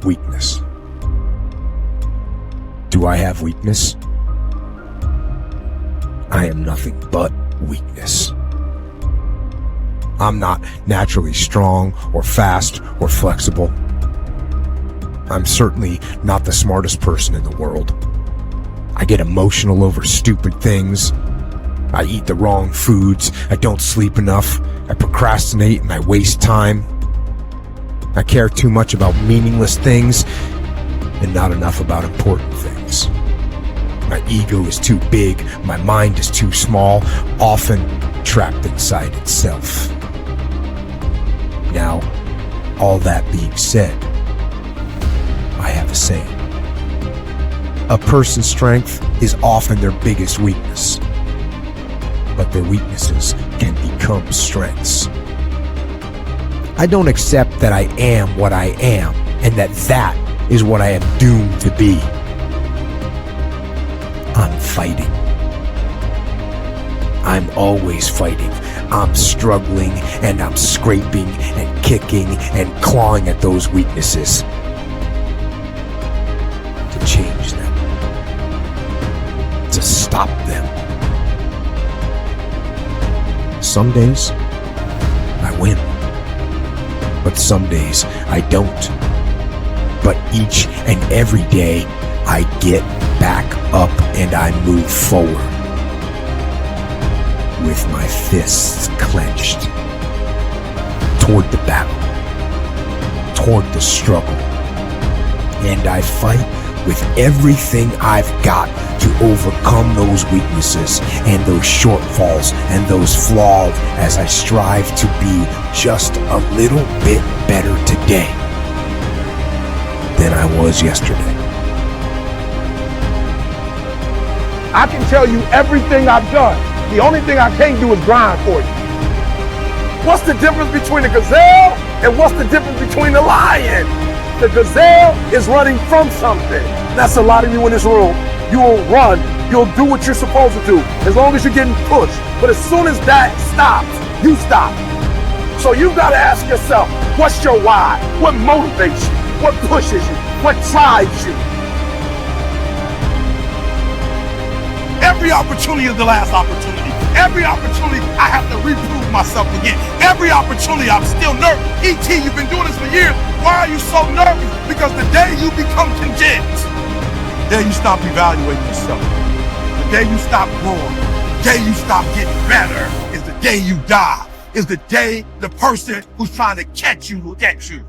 weakness. Do I have weakness? I am nothing but weakness. I'm not naturally strong or fast or flexible. I'm certainly not the smartest person in the world. I get emotional over stupid things. I eat the wrong foods. I don't sleep enough. I procrastinate and I waste time. I care too much about meaningless things and not enough about important things. My ego is too big. My mind is too small, often trapped inside itself. Now, all that being said, I have a saying. A person's strength is often their biggest weakness, but their weaknesses can become strengths. I don't accept that I am what I am and that is what I am doomed to be. I'm fighting. I'm always fighting. I'm struggling and I'm scraping and kicking and clawing at those weaknesses to change them, to stop them. Some days I win, but some days I don't. But each and every day I get back up and I move forward with my fists clenched toward the battle, toward the struggle. And I fight with everything I've got to overcome those weaknesses and those shortfalls and those flaws as I strive to be just a little bit better today than I was yesterday. I can tell you everything I've done. The only thing I can't do is grind for you. What's the difference between a gazelle and what's the difference between a lion? The gazelle is running from something. That's a lot of you in this room. You'll run. You'll do what you're supposed to do as long as you're getting pushed. But as soon as that stops, you stop. So you've got to ask yourself, what's your why? What motivates you? What pushes you? What drives you? Every opportunity is the last opportunity. Every opportunity, I have to reprove myself again. Every opportunity, I'm still nervous. E.T., you've been doing this for years. Why are you so nervous? Because the day you become convinced, the day you stop evaluating yourself, the day you stop growing, the day you stop getting better is the day you die. Is the day the person who's trying to catch you will get you.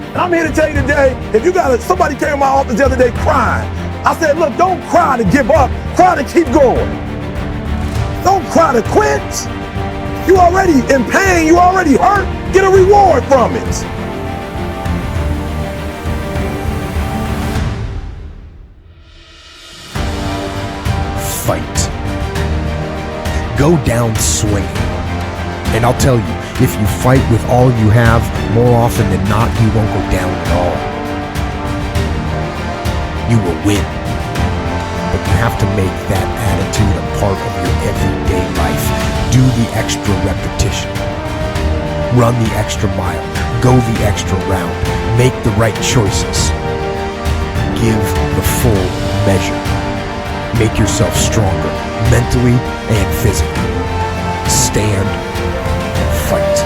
And I'm here to tell you today, if you somebody came to my office the other day crying. I said, look, don't cry to give up, cry to keep going. Don't cry to quit. You already in pain, you already hurt, get a reward from it. Fight. Go down swinging. And I'll tell you, if you fight with all you have, more often than not, you won't go down at all. You will win. But you have to make that attitude a part of your everyday life. Do the extra repetition. Run the extra mile. Go the extra round. Make the right choices. Give the full measure. Make yourself stronger, mentally and physically. Stand and fight.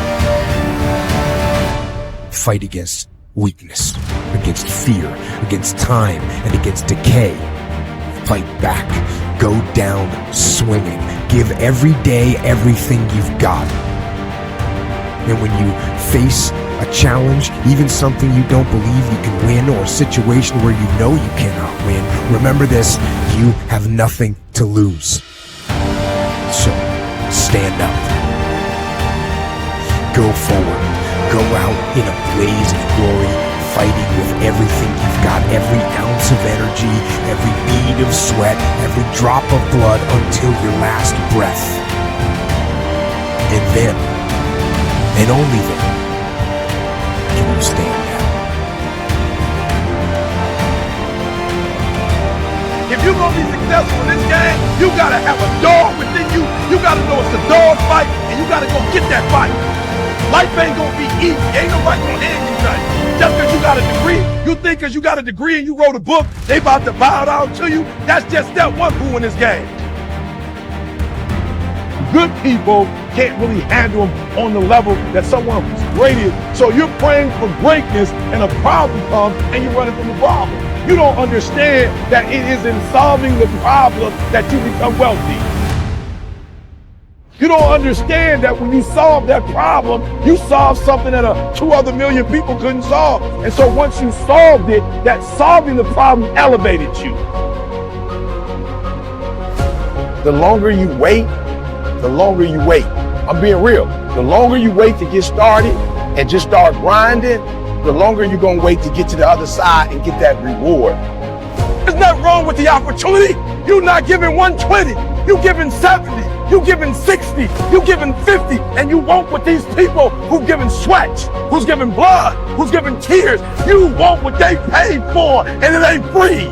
Fight against weakness, against fear, against time, and against decay. Fight back. Go down swinging. Give every day everything you've got. And when you face a challenge, even something you don't believe you can win, or a situation where you know you cannot win, remember this: you have nothing to lose. So, stand up. Go forward. Go out in a blaze of glory, fighting with everything you've got, every ounce of energy, every bead of sweat, every drop of blood until your last breath. And then, and only then, can you stand down. If you're going to be successful in this game, you got to have a dog within you. You got to know it's a dog fight, and you got to go get that fight. Life ain't going to be eat. Ain't nobody gonna hand you nothing. Just because you got a degree, you think because you got a degree and you wrote a book, they about to bow down to you. That's just step one who in this game. Good people can't really handle them on the level that someone who's great is. So you're praying for greatness and a problem comes and you're running from the problem. You don't understand that it is in solving the problem that you become wealthy. You don't understand that when you solve that problem, you solve something that 2 other million people couldn't solve. And so once you solved it, that solving the problem elevated you. The longer you wait, I'm being real. The longer you wait to get started and just start grinding, the longer you're gonna wait to get to the other side and get that reward. There's nothing wrong with the opportunity. You're not giving 120, you giving 70, you giving 60, you giving 50, and you want what these people who giving sweat, who's giving blood, who's giving tears, you want what they paid for, and it ain't free.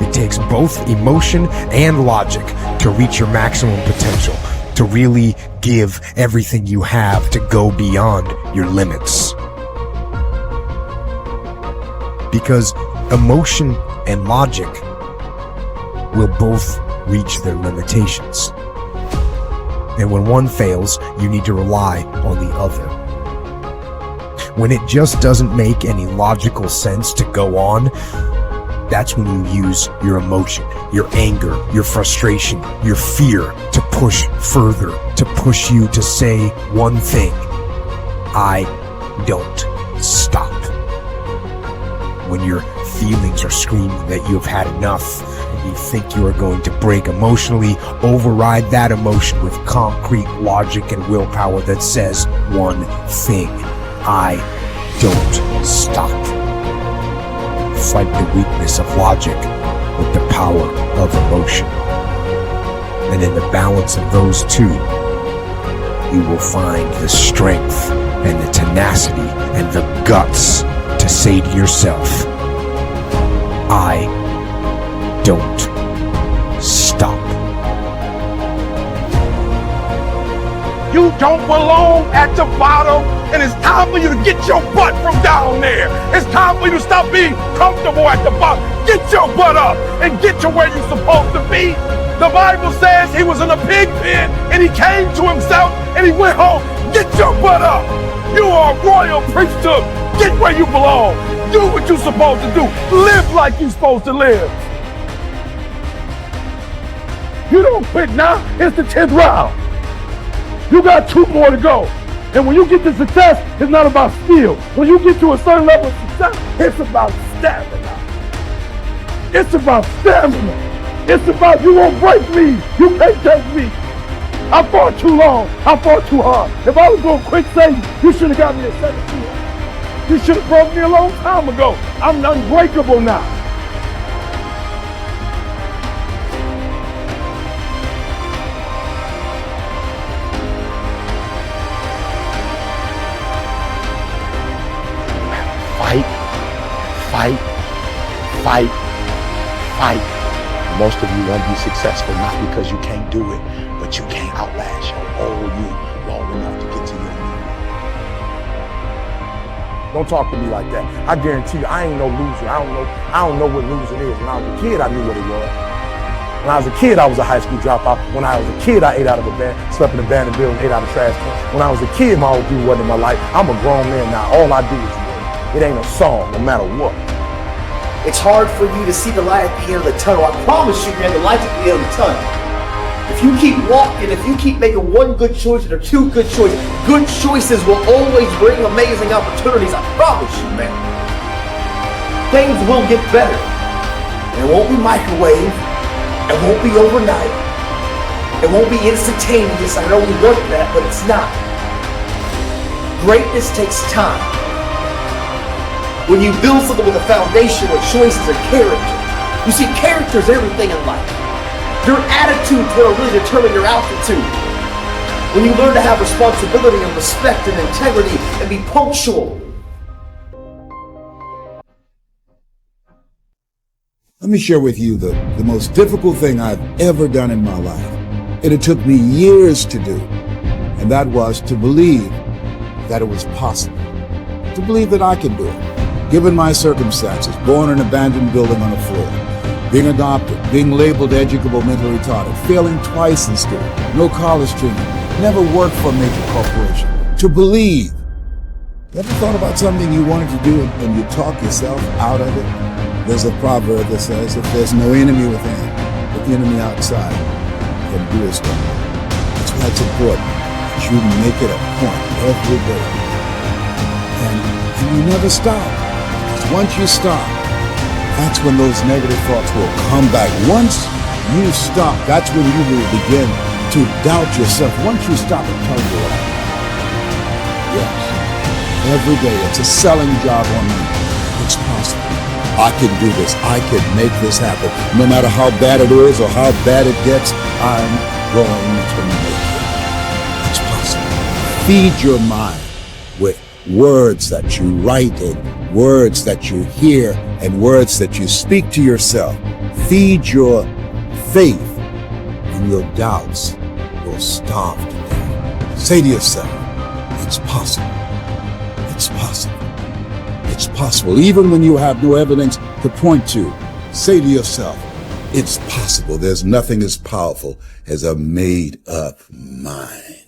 It takes both emotion and logic to reach your maximum potential, to really give everything you have, to go beyond your limits. Because emotion and logic will both reach their limitations. And when one fails, you need to rely on the other. When it just doesn't make any logical sense to go on, that's when you use your emotion, your anger, your frustration, your fear to push further, to push you to say one thing: I don't stop. When your feelings are screaming that you've had enough and you think you are going to break emotionally, override that emotion with concrete logic and willpower that says one thing: I don't stop. Fight the weakness of logic with the power of emotion. And in the balance of those two, you will find the strength and the tenacity and the guts to say to yourself, I don't stop. You don't belong at the bottom, and it's time for you to get your butt from down there. It's time for you to stop being comfortable at the bottom. Get your butt up and get to where you're supposed to be. The Bible says he was in a pig pen and he came to himself and he went home. Get your butt up. You are a royal priesthood. Get where you belong. Do what you're supposed to do. Live like you're supposed to live. You don't quit now. It's the 10th round. You got 2 more to go. And when you get to success, it's not about skill. When you get to a certain level of success, it's about stamina. It's about stamina. It's about you won't break me. You can't touch me. I fought too long. I fought too hard. If I was going to quit Satan, you should have got me at 17. You should have broke me a long time ago. I'm unbreakable now. Fight. Most of you won't be successful, not because you can't do it, but you can't outlast your whole you long enough to get to your new. Don't talk to me like that. I guarantee you, I ain't no loser. I don't know what losing is. When I was a kid, I knew what it was. When I was a kid, I was a high school dropout. When I was a kid, I ate out of a band, slept in a abandoned building, ate out of trash can. When I was a kid, my whole dude wasn't in my life. I'm a grown man now. All I do is work. It ain't a song, no matter what. It's hard for you to see the light at the end of the tunnel. I promise you, man, the light's at the end of the tunnel. If you keep walking, if you keep making 1 good choice or 2 good choices will always bring amazing opportunities. I promise you, man. Things will get better. And it won't be microwave. It won't be overnight. It won't be instantaneous. I know we want that, but it's not. Greatness takes time. When you build something with a foundation with choices and character, you see, character is everything in life. Your attitude will really determine your altitude. When you learn to have responsibility and respect and integrity and be punctual. Let me share with you the most difficult thing I've ever done in my life. And it took me years to do. And that was to believe that it was possible. To believe that I could do it. Given my circumstances, born in an abandoned building on a floor, being adopted, being labeled educable mentally retarded, failing twice in school, no college training, never worked for a major corporation. To believe. You ever thought about something you wanted to do and you talk yourself out of it? There's a proverb that says, if there's no enemy within, the enemy outside can do his work. That's why it's important that you make it a point every day. And you never stop. Because once you stop, that's when those negative thoughts will come back. Once you stop, that's when you will begin to doubt yourself. Once you stop and tell you what happened. Yes. Every day, it's a selling job on me. It's possible. I can do this. I can make this happen. No matter how bad it is or how bad it gets, I'm going to make it. It's possible. Feed your mind with words that you write and words that you hear and words that you speak to yourself. Feed your faith, and your doubts will starve to death. Say to yourself, it's possible. It's possible. It's possible. Even when you have no evidence to point to, say to yourself, it's possible. There's nothing as powerful as a made-up mind.